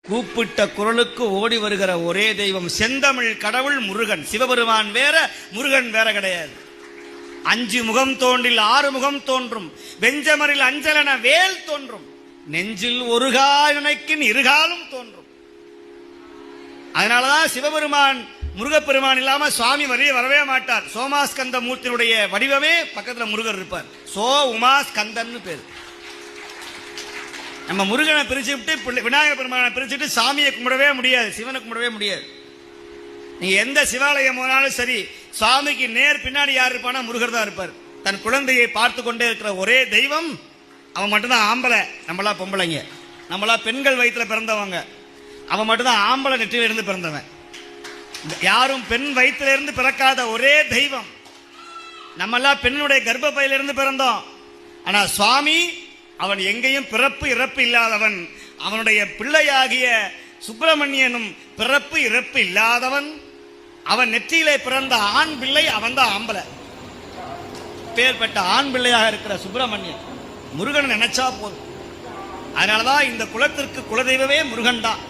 கூப்பிட்ட குரலுக்கு ஓடி வருகிற ஒரே தெய்வம் செந்தமிழ் கடவுள் முருகன். சிவபெருமான் வேற, முருகன் வேற கிடையாது. 5 முகம் தோன்றில் 6 முகம் தோன்றும், வெஞ்சமரில் அஞ்சலன வேல் தோன்றும், நெஞ்சில் ஒரு காயனைக்கின் இருகாலும் தோன்றும். அதனாலதான் சிவபெருமான் முருகப்பெருமான் இல்லாம சுவாமி வரவே மாட்டார். சோமாஸ்கந்த மூர்த்தியுடைய வடிவமே பக்கத்துல முருகர் இருப்பார். சோ உமா ஸ்கந்தன்னு பேர். நம்ம முருகனை பிரிச்சு விட்டு விநாயகர் பெருமானை பிரிச்சுட்டு சாமியை கும்பிடவே முடியாது, சிவனை கும்பிடவே முடியாது. நீங்க எந்த சிவாலயம் போனாலும் சரி, சுவாமிக்கு நேர் பின்னாடி யார் இருப்பானா முருகர் தான் இருப்பார். தன் குழந்தையை பார்த்து கொண்டே இருக்கிற ஒரே தெய்வம் அவன் மட்டும்தான் ஆம்பளை. நம்மளா பொம்பளைங்க, நம்மளா பெண்கள் வயிற்றுல பிறந்தவங்க. அவன் மட்டும்தான் ஆம்பளை நெற்றில இருந்து பிறந்தவன். யாரும் பெண் வயிற்றுல இருந்து பிறக்காத ஒரே தெய்வம். நம்மெல்லாம் பெண்ணுடைய கர்ப்பப்பையிலிருந்து பிறந்தோம். ஆனா சுவாமி அவன் எங்கேயும் பிறப்பு இறப்பு இல்லாதவன். அவனுடைய பிள்ளையாகிய சுப்பிரமணியனும் பிறப்பு இறப்பு இல்லாதவன். அவன் நெற்றியிலே பிறந்த ஆண் பிள்ளை, அவன் தான் ஆம்பளை. பேர்பட்ட ஆண் பிள்ளையாக இருக்கிற சுப்பிரமணியன் முருகன் நினைச்சா போதும். அதனாலதான் இந்த குலத்திற்கு குலதெய்வமே முருகன் தான்.